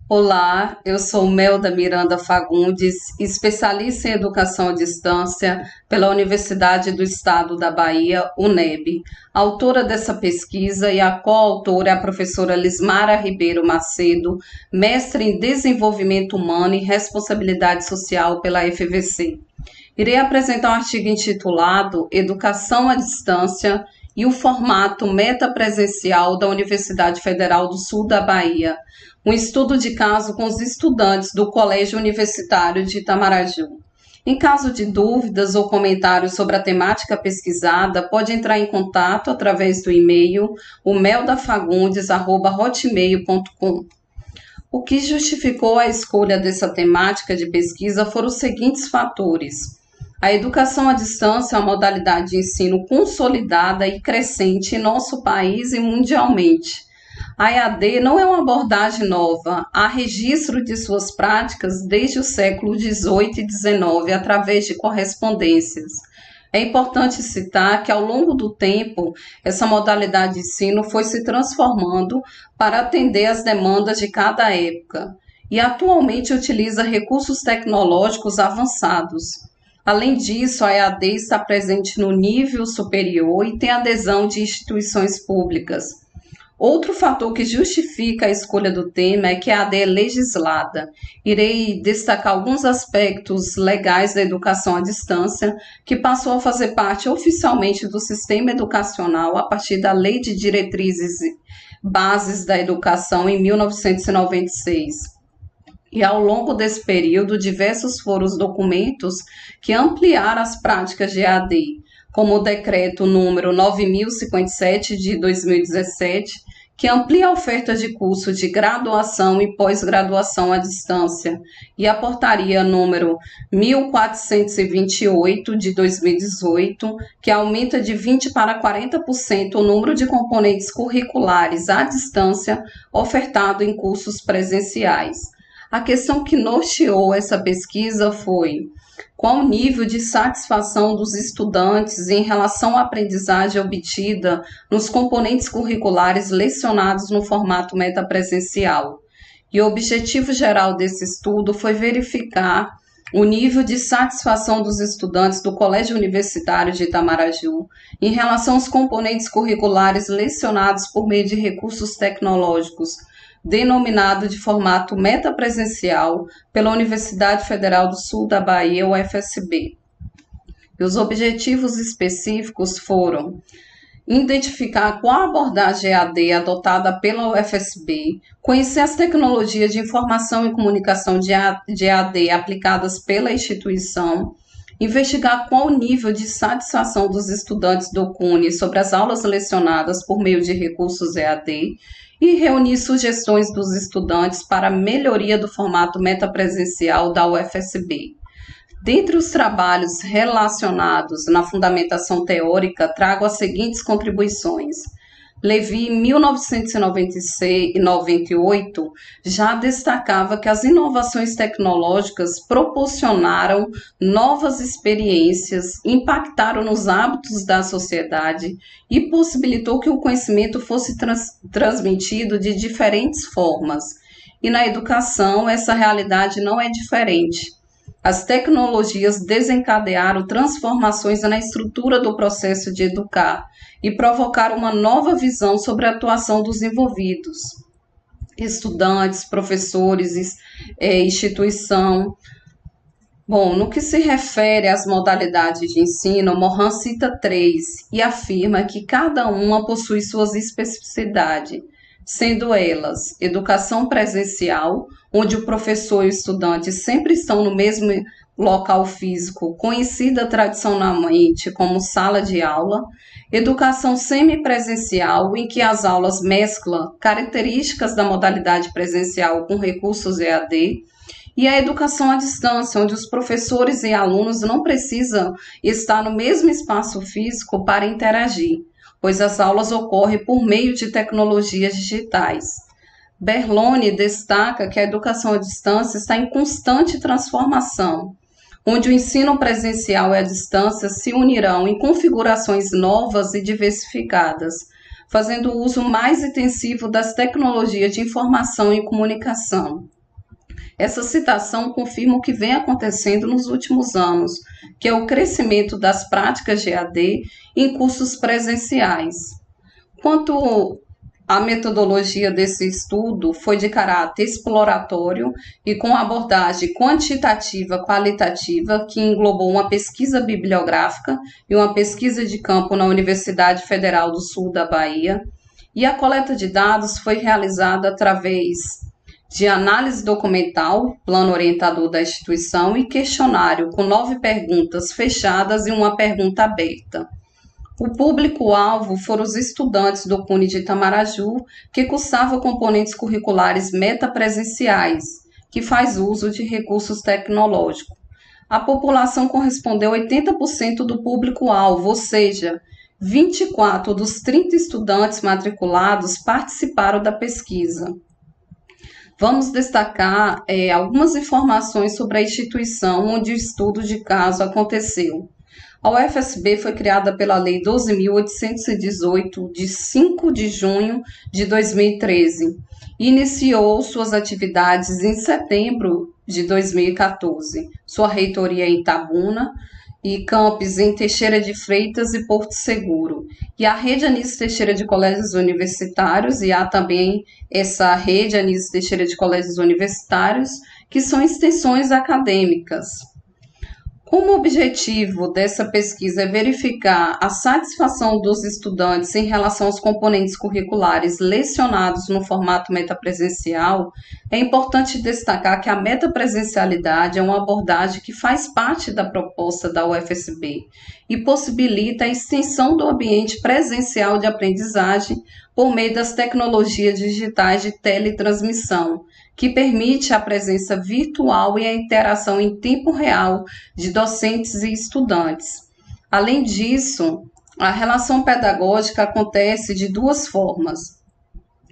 Olá, eu sou Melda Miranda Fagundes, especialista em educação à distância pela Universidade do Estado da Bahia, UNEB. Autora dessa pesquisa e a coautora é a professora Lismara Ribeiro Macedo, mestre em Desenvolvimento Humano e Responsabilidade Social pela FVC. Irei apresentar um artigo intitulado Educação à Distância e o formato metapresencial da Universidade Federal do Sul da Bahia, um estudo de caso com os estudantes do Colégio Universitário de Itamaraju. Em caso de dúvidas ou comentários sobre a temática pesquisada, pode entrar em contato através do e-mail meldafagundes@hotmail.com. O que justificou a escolha dessa temática de pesquisa foram os seguintes fatores. A educação à distância é uma modalidade de ensino consolidada e crescente em nosso país e mundialmente. A EAD não é uma abordagem nova, há registro de suas práticas desde o século XVIII e XIX, através de correspondências. É importante citar que, ao longo do tempo, essa modalidade de ensino foi se transformando para atender às demandas de cada época e atualmente utiliza recursos tecnológicos avançados. Além disso, a EAD está presente no nível superior e tem adesão de instituições públicas. Outro fator que justifica a escolha do tema é que a EAD é legislada. Irei destacar alguns aspectos legais da educação à distância, que passou a fazer parte oficialmente do sistema educacional a partir da Lei de Diretrizes e Bases da Educação em 1996. E ao longo desse período, diversos foram os documentos que ampliaram as práticas de EAD, como o decreto número 9057 de 2017, que amplia a oferta de cursos de graduação e pós-graduação à distância, e a portaria número 1428 de 2018, que aumenta de 20 para 40% o número de componentes curriculares à distância ofertado em cursos presenciais. A questão que norteou essa pesquisa foi: qual o nível de satisfação dos estudantes em relação à aprendizagem obtida nos componentes curriculares lecionados no formato metapresencial? E o objetivo geral desse estudo foi verificar o nível de satisfação dos estudantes do Colégio Universitário de Itamaraju em relação aos componentes curriculares lecionados por meio de recursos tecnológicos, denominado de formato metapresencial pela Universidade Federal do Sul da Bahia, UFSB. E os objetivos específicos foram identificar qual a abordagem EAD adotada pela UFSB, conhecer as tecnologias de informação e comunicação de EAD aplicadas pela instituição, investigar qual o nível de satisfação dos estudantes do CUNE sobre as aulas lecionadas por meio de recursos EAD e reunir sugestões dos estudantes para a melhoria do formato metapresencial da UFSB. Dentre os trabalhos relacionados na fundamentação teórica, trago as seguintes contribuições. Levi, em 1996 e 98, já destacava que as inovações tecnológicas proporcionaram novas experiências, impactaram nos hábitos da sociedade e possibilitou que o conhecimento fosse transmitido de diferentes formas. E na educação, essa realidade não é diferente. As tecnologias desencadearam transformações na estrutura do processo de educar e provocaram uma nova visão sobre a atuação dos envolvidos, estudantes, professores, instituição. Bom, no que se refere às modalidades de ensino, Morin cita 3 e afirma que cada uma possui suas especificidades, sendo elas educação presencial, onde o professor e o estudante sempre estão no mesmo local físico, conhecida tradicionalmente como sala de aula, educação semipresencial, em que as aulas mesclam características da modalidade presencial com recursos EAD, e a educação à distância, onde os professores e alunos não precisam estar no mesmo espaço físico para interagir, pois as aulas ocorrem por meio de tecnologias digitais. Berloni destaca que a educação à distância está em constante transformação, onde o ensino presencial e a distância se unirão em configurações novas e diversificadas, fazendo uso mais intensivo das tecnologias de informação e comunicação. Essa citação confirma o que vem acontecendo nos últimos anos, que é o crescimento das práticas de EAD em cursos presenciais. Quanto à metodologia desse estudo, foi de caráter exploratório e com abordagem quantitativa qualitativa, que englobou uma pesquisa bibliográfica e uma pesquisa de campo na Universidade Federal do Sul da Bahia. E a coleta de dados foi realizada através de análise documental, plano orientador da instituição e questionário com 9 perguntas fechadas e uma pergunta aberta. O público-alvo foram os estudantes do CUNE de Itamaraju, que cursavam componentes curriculares metapresenciais, que faz uso de recursos tecnológicos. A população correspondeu a 80% do público-alvo, ou seja, 24 dos 30 estudantes matriculados participaram da pesquisa. Vamos destacar algumas informações sobre a instituição onde o estudo de caso aconteceu. A UFSB foi criada pela Lei 12.818, de 5 de junho de 2013, e iniciou suas atividades em setembro de 2014. Sua reitoria é em Itabuna e campus em Teixeira de Freitas e Porto Seguro. E a rede Anísio Teixeira de Colégios Universitários, e há também essa rede Anísio Teixeira de Colégios Universitários, que são extensões acadêmicas. Como objetivo dessa pesquisa é verificar a satisfação dos estudantes em relação aos componentes curriculares lecionados no formato metapresencial, é importante destacar que a metapresencialidade é uma abordagem que faz parte da proposta da UFSB e possibilita a extensão do ambiente presencial de aprendizagem por meio das tecnologias digitais de teletransmissão, que permite a presença virtual e a interação em tempo real de docentes e estudantes. Além disso, a relação pedagógica acontece de duas formas.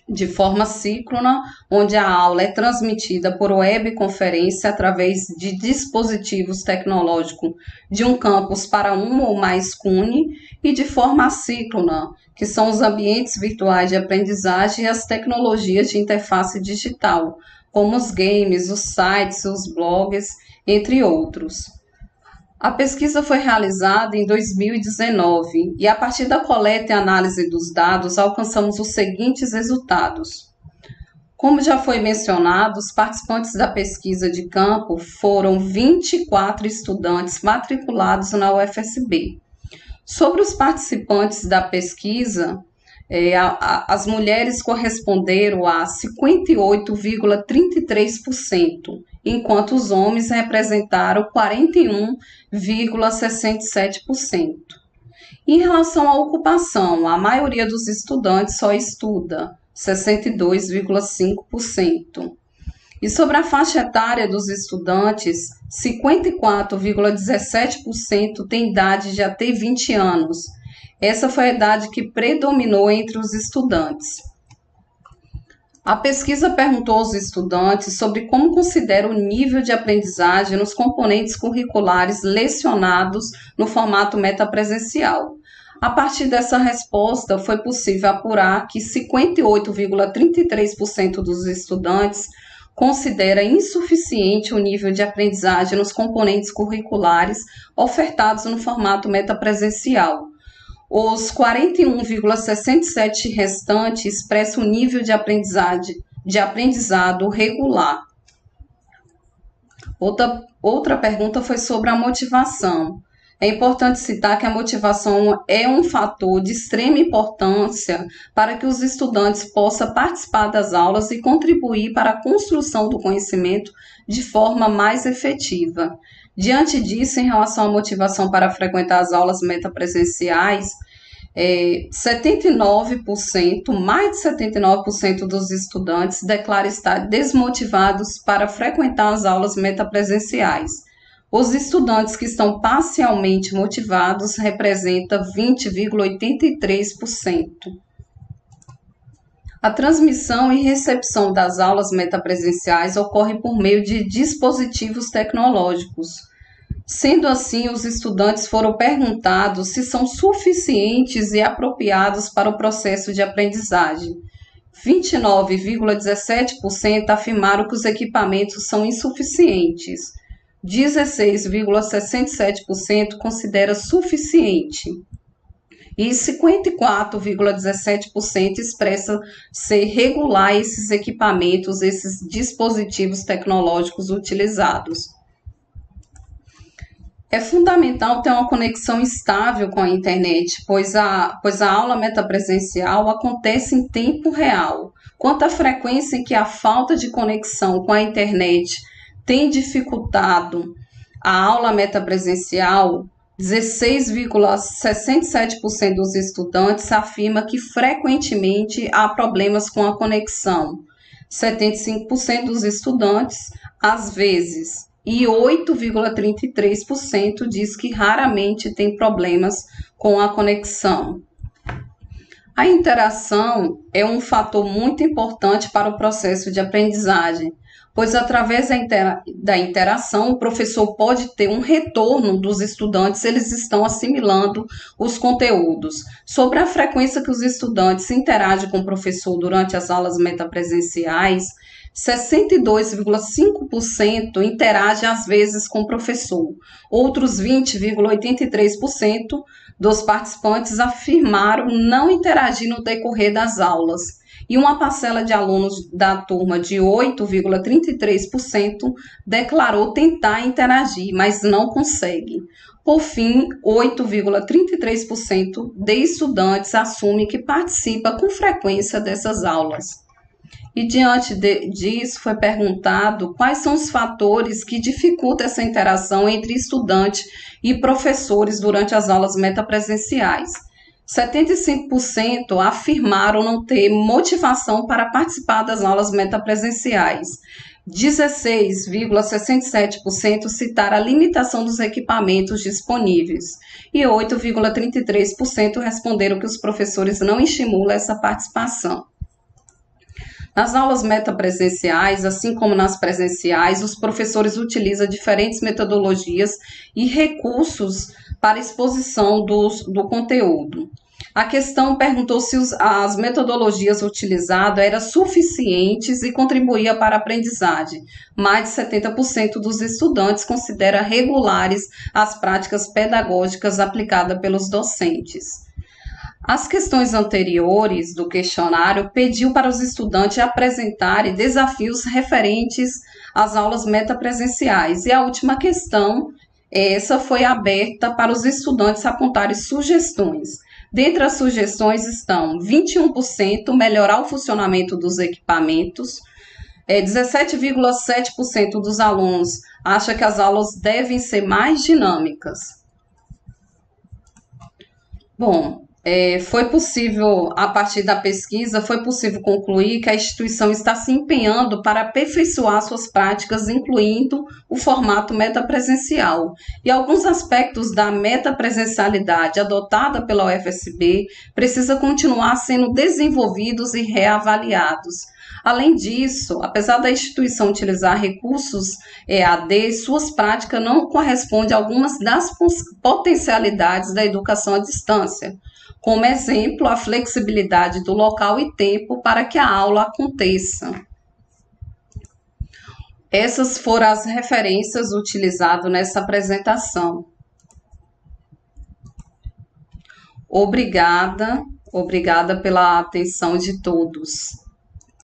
De forma síncrona, onde a aula é transmitida por webconferência através de dispositivos tecnológicos de um campus para um ou mais CUNE, e de forma assíncrona, que são os ambientes virtuais de aprendizagem e as tecnologias de interface digital, como os games, os sites, os blogs, entre outros. A pesquisa foi realizada em 2019 e, a partir da coleta e análise dos dados, alcançamos os seguintes resultados. Como já foi mencionado, os participantes da pesquisa de campo foram 24 estudantes matriculados na UFSB. Sobre os participantes da pesquisa, as mulheres corresponderam a 58,33%, enquanto os homens representaram 41,67%. Em relação à ocupação, a maioria dos estudantes só estuda, 62,5%. E sobre a faixa etária dos estudantes, 54,17% tem idade de até 20 anos. Essa foi a idade que predominou entre os estudantes. A pesquisa perguntou aos estudantes sobre como consideram o nível de aprendizagem nos componentes curriculares lecionados no formato metapresencial. A partir dessa resposta, foi possível apurar que 58,33% dos estudantes considera insuficiente o nível de aprendizagem nos componentes curriculares ofertados no formato metapresencial. Os 41,67% restantes expressam o nível de aprendizado regular. Outra pergunta foi sobre a motivação. É importante citar que a motivação é um fator de extrema importância para que os estudantes possam participar das aulas e contribuir para a construção do conhecimento de forma mais efetiva. Diante disso, em relação à motivação para frequentar as aulas metapresenciais, 79%, mais de 79% dos estudantes declaram estar desmotivados para frequentar as aulas metapresenciais. Os estudantes que estão parcialmente motivados representam 20,83%. A transmissão e recepção das aulas metapresenciais ocorre por meio de dispositivos tecnológicos. Sendo assim, os estudantes foram perguntados se são suficientes e apropriados para o processo de aprendizagem. 29,17% afirmaram que os equipamentos são insuficientes. 16,67% considera suficiente. E 54,17% expressa ser regular esses equipamentos, esses dispositivos tecnológicos utilizados. É fundamental ter uma conexão estável com a internet, pois a aula metapresencial acontece em tempo real. Quanto à frequência em que a falta de conexão com a internet tem dificultado a aula metapresencial, 16,67% dos estudantes afirma que frequentemente há problemas com a conexão. 75% dos estudantes, às vezes, e 8,33% diz que raramente tem problemas com a conexão. A interação é um fator muito importante para o processo de aprendizagem, pois através da interação o professor pode ter um retorno dos estudantes, eles estão assimilando os conteúdos. Sobre a frequência que os estudantes interagem com o professor durante as aulas metapresenciais, 62,5% interage às vezes com o professor. Outros 20,83% dos participantes afirmaram não interagir no decorrer das aulas. E uma parcela de alunos da turma de 8,33% declarou tentar interagir, mas não consegue. Por fim, 8,33% de estudantes assumem que participa com frequência dessas aulas. E diante disso foi perguntado quais são os fatores que dificultam essa interação entre estudante e professores durante as aulas metapresenciais. 75% afirmaram não ter motivação para participar das aulas metapresenciais. 16,67% citaram a limitação dos equipamentos disponíveis. E 8,33% responderam que os professores não estimulam essa participação. Nas aulas metapresenciais, assim como nas presenciais, os professores utilizam diferentes metodologias e recursos para exposição do conteúdo. A questão perguntou se as metodologias utilizadas eram suficientes e contribuíam para a aprendizagem. Mais de 70% dos estudantes consideram regulares as práticas pedagógicas aplicadas pelos docentes. As questões anteriores do questionário pediu para os estudantes apresentarem desafios referentes às aulas metapresenciais. E a última questão, essa foi aberta para os estudantes apontarem sugestões. Dentre as sugestões estão 21% melhorar o funcionamento dos equipamentos, 17,7% dos alunos acha que as aulas devem ser mais dinâmicas. Bom, foi possível, a partir da pesquisa, foi possível concluir que a instituição está se empenhando para aperfeiçoar suas práticas, incluindo o formato metapresencial. E alguns aspectos da metapresencialidade adotada pela UFSB precisam continuar sendo desenvolvidos e reavaliados. Além disso, apesar da instituição utilizar recursos EAD, suas práticas não correspondem a algumas das potencialidades da educação à distância. Como exemplo, a flexibilidade do local e tempo para que a aula aconteça. Essas foram as referências utilizadas nessa apresentação. Obrigada pela atenção de todos.